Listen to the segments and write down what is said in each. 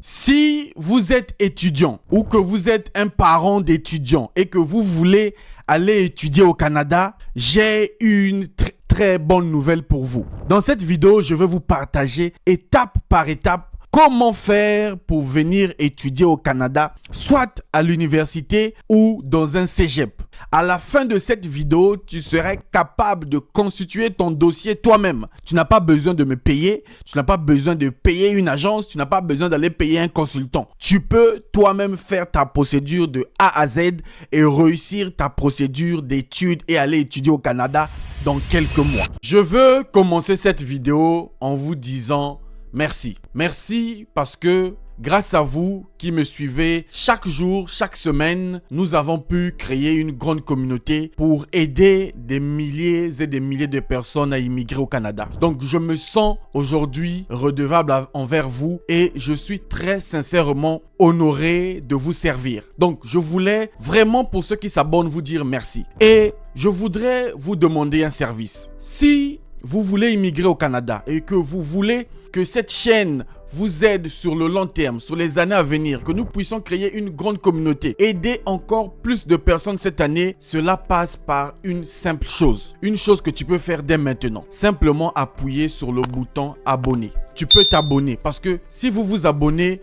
Si vous êtes étudiant ou que vous êtes un parent d'étudiant et que vous voulez aller étudier au Canada, j'ai une très bonne nouvelle pour vous. Dans cette vidéo, je vais vous partager étape par étape comment faire pour venir étudier au Canada, soit à l'université ou dans un cégep. À la fin de cette vidéo, tu serais capable de constituer ton dossier toi-même. Tu n'as pas besoin de me payer, tu n'as pas besoin de payer une agence, tu n'as pas besoin d'aller payer un consultant. Tu peux toi-même faire ta procédure de A à Z et réussir ta procédure d'études et aller étudier au Canada dans quelques mois. Je veux commencer cette vidéo en vous disant merci. Merci parce que grâce à vous qui me suivez chaque jour, chaque semaine, nous avons pu créer une grande communauté pour aider des milliers et des milliers de personnes à immigrer au Canada. Donc, je me sens aujourd'hui redevable envers vous et je suis très sincèrement honoré de vous servir. Donc, je voulais vraiment pour ceux qui s'abonnent vous dire merci. Et je voudrais vous demander un service. Si vous voulez immigrer au Canada et que vous voulez que cette chaîne vous aide sur le long terme, sur les années à venir, que nous puissions créer une grande communauté, aider encore plus de personnes cette année, cela passe par une simple chose. Une chose que tu peux faire dès maintenant. Simplement appuyer sur le bouton abonner. Tu peux t'abonner parce que si vous vous abonnez,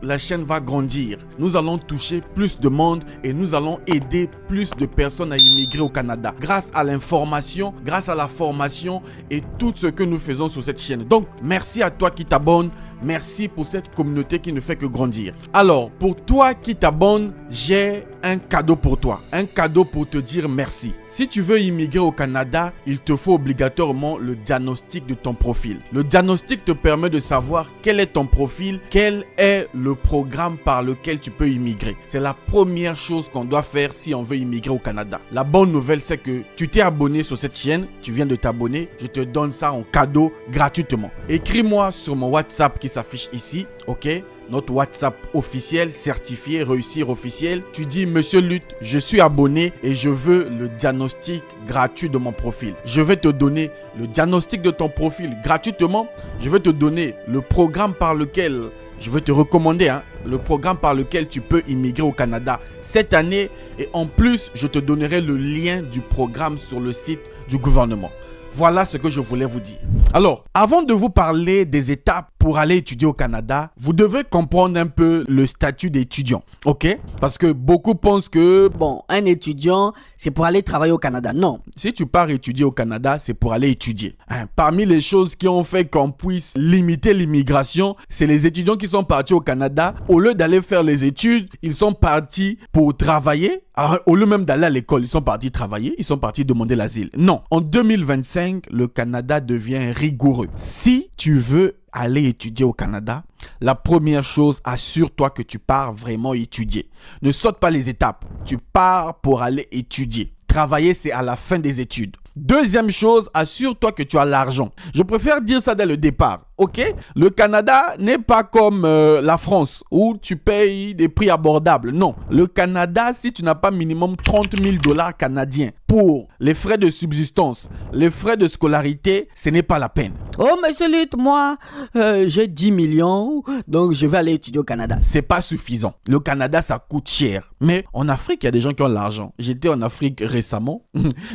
la chaîne va grandir. Nous allons toucher plus de monde et nous allons aider plus de personnes à immigrer au Canada grâce à l'information, grâce à la formation et tout ce que nous faisons sur cette chaîne. Donc, merci à toi qui t'abonnes. Merci pour cette communauté qui ne fait que grandir. Alors, pour toi qui t'abonnes, j'ai un cadeau pour toi. Un cadeau pour te dire merci. Si tu veux immigrer au Canada, il te faut obligatoirement le diagnostic de ton profil. Le diagnostic te permet de savoir quel est ton profil, quel est le programme par lequel tu peux immigrer. C'est la première chose qu'on doit faire si on veut immigrer au Canada. La bonne nouvelle, c'est que tu t'es abonné sur cette chaîne, tu viens de t'abonner, je te donne ça en cadeau gratuitement. Écris-moi sur mon WhatsApp qui s'affiche ici, ok? Notre WhatsApp officiel, certifié, réussir officiel. Tu dis, Monsieur Lutte, je suis abonné et je veux le diagnostic gratuit de mon profil. Je vais te donner le diagnostic de ton profil gratuitement. Je vais te donner le programme par lequel, je vais te recommander, le programme par lequel tu peux immigrer au Canada cette année. Et en plus, je te donnerai le lien du programme sur le site du gouvernement. Voilà ce que je voulais vous dire. Alors, avant de vous parler des étapes pour aller étudier au Canada, vous devez comprendre un peu le statut d'étudiant, ok? Parce que beaucoup pensent que... Bon, un étudiant, c'est pour aller travailler au Canada. Non. Si tu pars étudier au Canada, c'est pour aller étudier. Parmi les choses qui ont fait qu'on puisse limiter l'immigration, c'est les étudiants qui sont partis au Canada. Au lieu d'aller faire les études, ils sont partis pour travailler. Au lieu même d'aller à l'école, ils sont partis travailler, ils sont partis demander l'asile. Non, en 2025, le Canada devient rigoureux. Si tu veux aller étudier au Canada, la première chose, assure-toi que tu pars vraiment étudier. Ne saute pas les étapes. Tu pars pour aller étudier. Travailler, c'est à la fin des études. Deuxième chose, assure-toi que tu as l'argent. Je préfère dire ça dès le départ, ok? Le Canada n'est pas comme la France où tu payes des prix abordables. Non, le Canada, si tu n'as pas minimum 30 000 $ canadiens pour les frais de subsistance, les frais de scolarité, ce n'est pas la peine. Oh, monsieur Lutte, moi, j'ai 10 millions, donc je vais aller étudier au Canada. C'est pas suffisant. Le Canada, ça coûte cher. Mais en Afrique, il y a des gens qui ont l'argent. J'étais en Afrique récemment.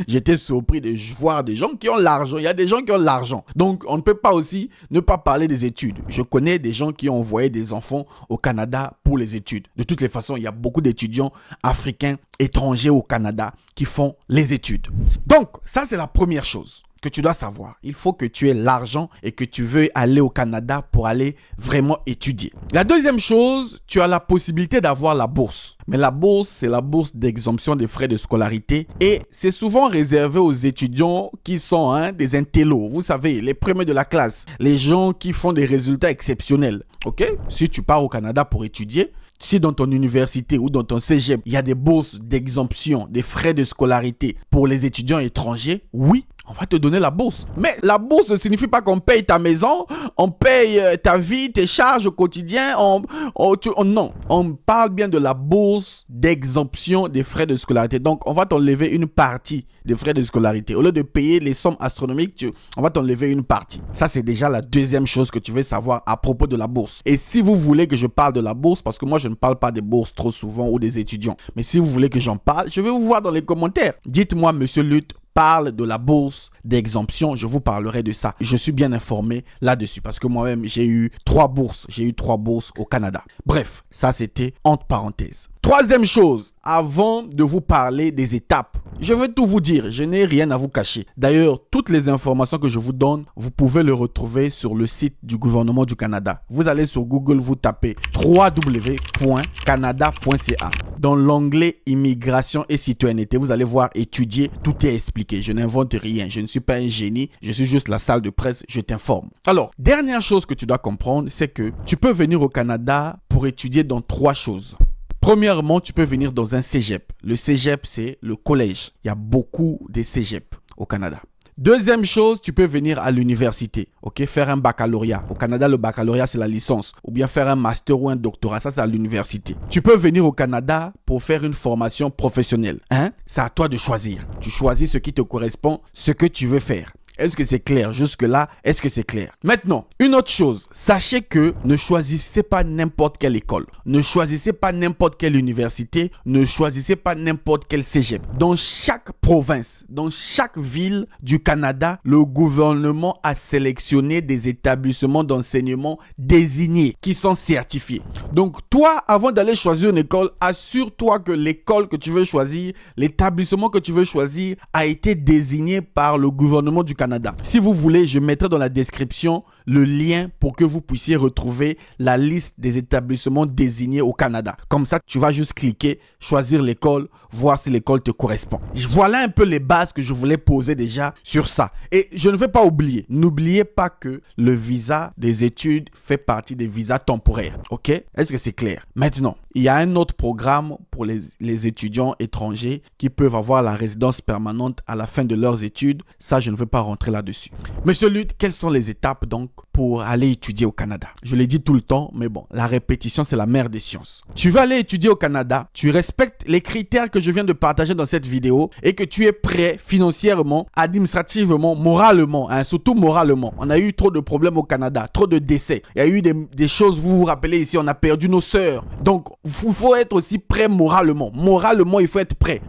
J'étais surpris de voir des gens qui ont l'argent. Il y a des gens qui ont l'argent. Donc, on ne peut pas aussi ne pas parler des études. Je connais des gens qui ont envoyé des enfants au Canada pour les études. De toutes les façons, il y a beaucoup d'étudiants africains, étrangers au Canada qui font les études. Donc, ça, c'est la première chose que tu dois savoir. Il faut que tu aies l'argent et que tu veux aller au Canada pour aller vraiment étudier. La deuxième chose, tu as la possibilité d'avoir la bourse. Mais la bourse, c'est la bourse d'exemption des frais de scolarité et c'est souvent réservé aux étudiants qui sont des intellos. Vous savez, les premiers de la classe, les gens qui font des résultats exceptionnels. Ok? Si tu pars au Canada pour étudier, si dans ton université ou dans ton cégep, il y a des bourses d'exemption des frais de scolarité pour les étudiants étrangers, oui, on va te donner la bourse. Mais la bourse ne signifie pas qu'on paye ta maison, on paye ta vie, tes charges au quotidien. Non, on parle bien de la bourse bourse d'exemption des frais de scolarité. Donc, on va t'enlever une partie des frais de scolarité. Au lieu de payer les sommes astronomiques, on va t'enlever une partie. Ça, c'est déjà la deuxième chose que tu veux savoir à propos de la bourse. Et si vous voulez que je parle de la bourse, parce que moi, je ne parle pas des bourses trop souvent ou des étudiants, mais si vous voulez que j'en parle, je vais vous voir dans les commentaires. Dites-moi, Monsieur Lutte parle de la bourse d'exemption, je vous parlerai de ça. Je suis bien informé là-dessus parce que moi-même, j'ai eu 3 bourses. J'ai eu 3 bourses au Canada. Bref, ça c'était entre parenthèses. Troisième chose, avant de vous parler des étapes, je vais tout vous dire, je n'ai rien à vous cacher. D'ailleurs, toutes les informations que je vous donne, vous pouvez les retrouver sur le site du gouvernement du Canada. Vous allez sur Google, vous tapez www.canada.ca. Dans l'onglet immigration et citoyenneté, vous allez voir étudier, tout est expliqué. Je n'invente rien, je ne suis pas un génie, je suis juste la salle de presse, je t'informe. Alors, dernière chose que tu dois comprendre, c'est que tu peux venir au Canada pour étudier dans 3 choses. Premièrement, tu peux venir dans un cégep. Le cégep, c'est le collège. Il y a beaucoup de cégeps au Canada. Deuxième chose, tu peux venir à l'université, ok, faire un baccalauréat. Au Canada, le baccalauréat, c'est la licence. Ou bien faire un master ou un doctorat, ça, c'est à l'université. Tu peux venir au Canada pour faire une formation professionnelle. C'est à toi de choisir. Tu choisis ce qui te correspond, ce que tu veux faire. Est-ce que c'est clair? Jusque-là, est-ce que c'est clair? Maintenant, une autre chose. Sachez que ne choisissez pas n'importe quelle école. Ne choisissez pas n'importe quelle université. Ne choisissez pas n'importe quel cégep. Dans chaque province, dans chaque ville du Canada, le gouvernement a sélectionné des établissements d'enseignement désignés qui sont certifiés. Donc, toi, avant d'aller choisir une école, assure-toi que l'école que tu veux choisir, l'établissement que tu veux choisir a été désigné par le gouvernement du Canada. Si vous voulez, je mettrai dans la description le lien pour que vous puissiez retrouver la liste des établissements désignés au Canada. Comme ça, tu vas juste cliquer, choisir l'école, voir si l'école te correspond. Voilà un peu les bases que je voulais poser déjà sur ça. Et je ne vais pas oublier, n'oubliez pas que le visa des études fait partie des visas temporaires. Ok? Est-ce que c'est clair? Maintenant, il y a un autre programme pour les étudiants étrangers qui peuvent avoir la résidence permanente à la fin de leurs études. Ça, je ne veux pas rentrer là-dessus. Monsieur Lutte, quelles sont les étapes donc pour aller étudier au Canada? Je l'ai dit tout le temps, mais bon, la répétition, c'est la mère des sciences. Tu vas aller étudier au Canada, tu respectes les critères que je viens de partager dans cette vidéo et que tu es prêt financièrement, administrativement, moralement, surtout moralement. On a eu trop de problèmes au Canada, trop de décès. Il y a eu des choses, vous vous rappelez ici, on a perdu nos sœurs. Donc, il faut être aussi prêt moralement. Moralement, il faut être prêt.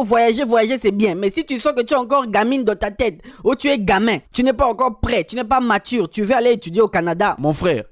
Voyager, c'est bien. Mais si tu sens que tu es encore gamine dans ta tête, ou tu es gamin, tu n'es pas encore prêt, tu n'es pas mature, tu veux aller étudier au Canada. Mon frère,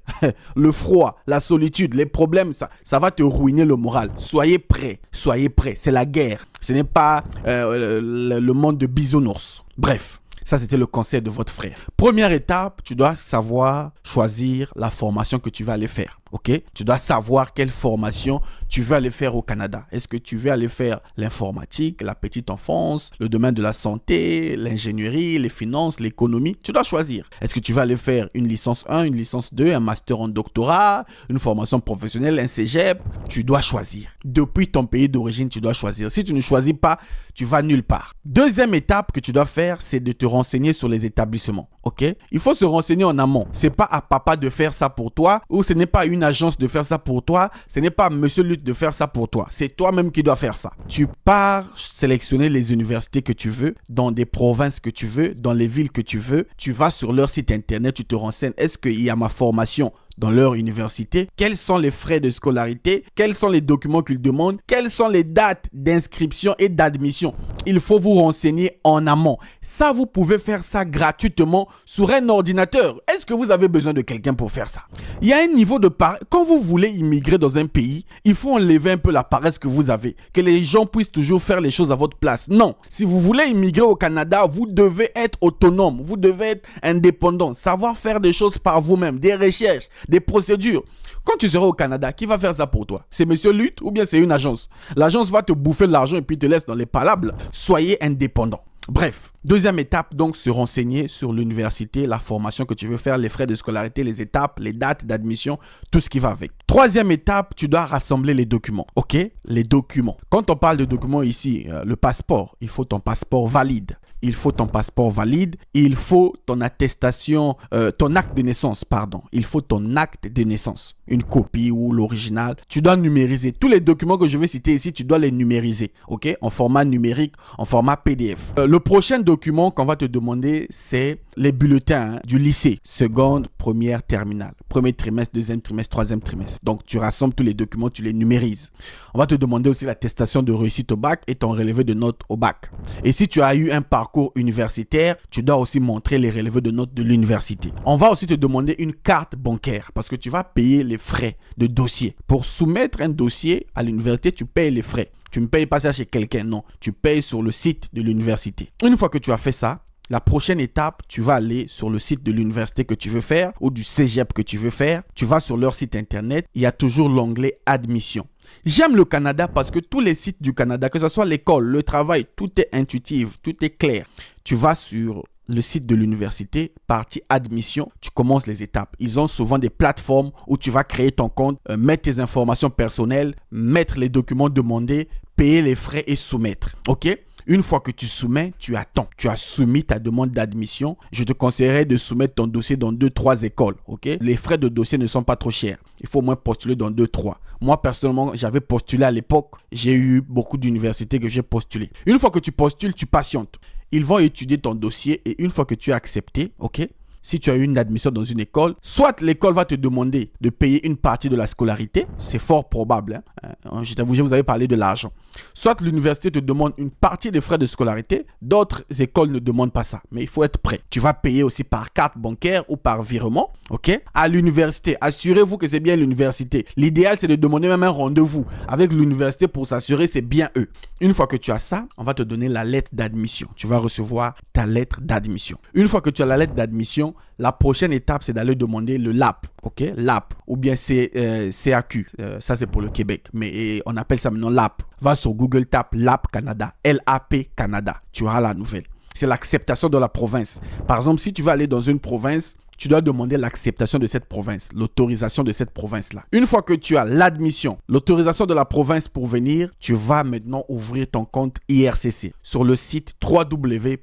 le froid, la solitude, les problèmes, ça va te ruiner le moral. Soyez prêts, c'est la guerre. Ce n'est pas le monde de bisounours. Bref. Ça, c'était le conseil de votre frère. Première étape, tu dois savoir choisir la formation que tu vas aller faire. Ok? Tu dois savoir quelle formation tu veux aller faire au Canada. Est-ce que tu veux aller faire l'informatique, la petite enfance, le domaine de la santé, l'ingénierie, les finances, l'économie? Tu dois choisir. Est-ce que tu vas aller faire une licence 1, une licence 2, un master en doctorat, une formation professionnelle, un cégep? Tu dois choisir. Depuis ton pays d'origine, tu dois choisir. Si tu ne choisis pas, tu vas nulle part. Deuxième étape que tu dois faire, c'est de te renseigner sur les établissements. Ok? Il faut se renseigner en amont. C'est pas à papa de faire ça pour toi, ou ce n'est pas une agence de faire ça pour toi, ce n'est pas Monsieur Lutte de faire ça pour toi. C'est toi-même qui dois faire ça. Tu pars sélectionner les universités que tu veux, dans des provinces que tu veux, dans les villes que tu veux. Tu vas sur leur site internet, tu te renseignes. Est-ce qu'il y a ma formation dans leur université? Quels sont les frais de scolarité? Quels sont les documents qu'ils demandent? Quelles sont les dates d'inscription et d'admission? Il faut vous renseigner en amont. Ça, vous pouvez faire ça gratuitement sur un ordinateur. Est-ce que vous avez besoin de quelqu'un pour faire ça? Il y a un niveau de paresse. Quand vous voulez immigrer dans un pays, il faut enlever un peu la paresse que vous avez. Que les gens puissent toujours faire les choses à votre place. Non. Si vous voulez immigrer au Canada, vous devez être autonome. Vous devez être indépendant. Savoir faire des choses par vous-même. Des recherches, des procédures. Quand tu seras au Canada, qui va faire ça pour toi? C'est Monsieur Lutte ou bien c'est une agence? L'agence va te bouffer de l'argent et puis te laisse dans les palables. Soyez indépendant. Bref, deuxième étape, donc, se renseigner sur l'université, la formation que tu veux faire, les frais de scolarité, les étapes, les dates d'admission, tout ce qui va avec. Troisième étape, tu dois rassembler les documents, ok? Les documents. Quand on parle de documents ici, le passeport, il faut ton passeport valide. Il faut ton passeport valide, il faut ton attestation, ton acte de naissance, pardon. Il faut ton acte de naissance, une copie ou l'original. Tu dois numériser. Tous les documents que je vais citer ici, tu dois les numériser, ok? En format numérique, en format PDF. Le prochain document qu'on va te demander, c'est les bulletins du lycée. Seconde, première, terminale. Premier trimestre, deuxième trimestre, troisième trimestre. Donc, tu rassembles tous les documents, tu les numérises. On va te demander aussi l'attestation de réussite au bac et ton relevé de notes au bac. Et si tu as eu un parcours universitaire, tu dois aussi montrer les relevés de notes de l'université. On va aussi te demander une carte bancaire parce que tu vas payer les frais de dossier. Pour soumettre un dossier à l'université, tu payes les frais. Tu ne payes pas ça chez quelqu'un, non. Tu payes sur le site de l'université. Une fois que tu as fait ça, la prochaine étape, tu vas aller sur le site de l'université que tu veux faire ou du cégep que tu veux faire. Tu vas sur leur site internet. Il y a toujours l'onglet admission. J'aime le Canada parce que tous les sites du Canada, que ce soit l'école, le travail, tout est intuitif, tout est clair. Tu vas sur le site de l'université, partie admission, tu commences les étapes. Ils ont souvent des plateformes où tu vas créer ton compte, mettre tes informations personnelles, mettre les documents demandés, payer les frais et soumettre. Ok? Une fois que tu soumets, tu attends. Tu as soumis ta demande d'admission. Je te conseillerais de soumettre ton dossier dans 2-3 écoles. Ok? Les frais de dossier ne sont pas trop chers. Il faut au moins postuler dans 2-3. Moi, personnellement, j'avais postulé à l'époque. J'ai eu beaucoup d'universités que j'ai postulé. Une fois que tu postules, tu patientes. Ils vont étudier ton dossier et une fois que tu as accepté, ok? Si tu as eu une admission dans une école, soit l'école va te demander de payer une partie de la scolarité, c'est fort probable, hein? Je vous avais parlé de l'argent. Soit l'université te demande une partie des frais de scolarité, d'autres écoles ne demandent pas ça, mais il faut être prêt. Tu vas payer aussi par carte bancaire ou par virement, ok? À l'université, assurez-vous que c'est bien l'université. L'idéal, c'est de demander même un rendez-vous avec l'université pour s'assurer c'est bien eux. Une fois que tu as ça, on va te donner la lettre d'admission. Tu vas recevoir ta lettre d'admission. Une fois que tu as la lettre d'admission, la prochaine étape, c'est d'aller demander le LAP, ok? LAP, ou bien CAQ, ça c'est pour le Québec, mais on appelle ça maintenant LAP. Va sur Google, tape LAP Canada, L-A-P Canada, tu auras la nouvelle. C'est l'acceptation de la province. Par exemple, si tu vas aller dans une province, tu dois demander l'acceptation de cette province, l'autorisation de cette province-là. Une fois que tu as l'admission, l'autorisation de la province pour venir, tu vas maintenant ouvrir ton compte IRCC sur le site www.canada.ca.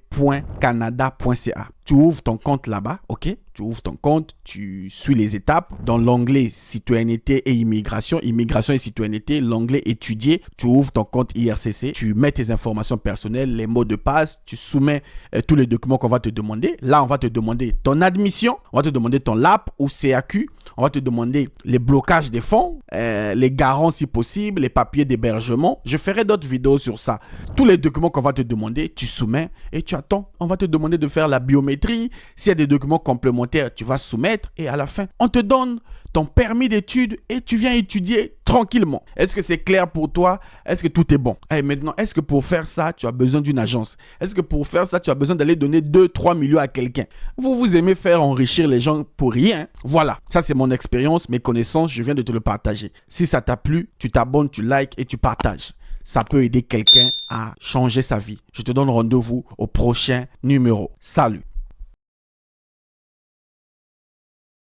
Tu ouvres ton compte là-bas, ok? Tu ouvres ton compte, tu suis les étapes. Dans l'onglet citoyenneté et immigration, immigration et citoyenneté, l'onglet étudier, tu ouvres ton compte IRCC, tu mets tes informations personnelles, les mots de passe, tu soumets tous les documents qu'on va te demander. Là, on va te demander ton admission, on va te demander ton LAP ou CAQ, on va te demander les blocages des fonds, les garants si possible, les papiers d'hébergement. Je ferai d'autres vidéos sur ça. Tous les documents qu'on va te demander, tu soumets et tu attends. On va te demander de faire la biométrie. S'il y a des documents complémentaires, tu vas soumettre et à la fin, on te donne ton permis d'études et tu viens étudier tranquillement. Est-ce que c'est clair pour toi? Est-ce que tout est bon? Et maintenant, est-ce que pour faire ça, tu as besoin d'une agence? Est-ce que pour faire ça, tu as besoin d'aller donner 2-3 millions à quelqu'un? Vous aimez faire enrichir les gens pour rien? Voilà, ça c'est mon expérience, mes connaissances, je viens de te le partager. Si ça t'a plu, tu t'abonnes, tu likes et tu partages. Ça peut aider quelqu'un à changer sa vie. Je te donne rendez-vous au prochain numéro. Salut!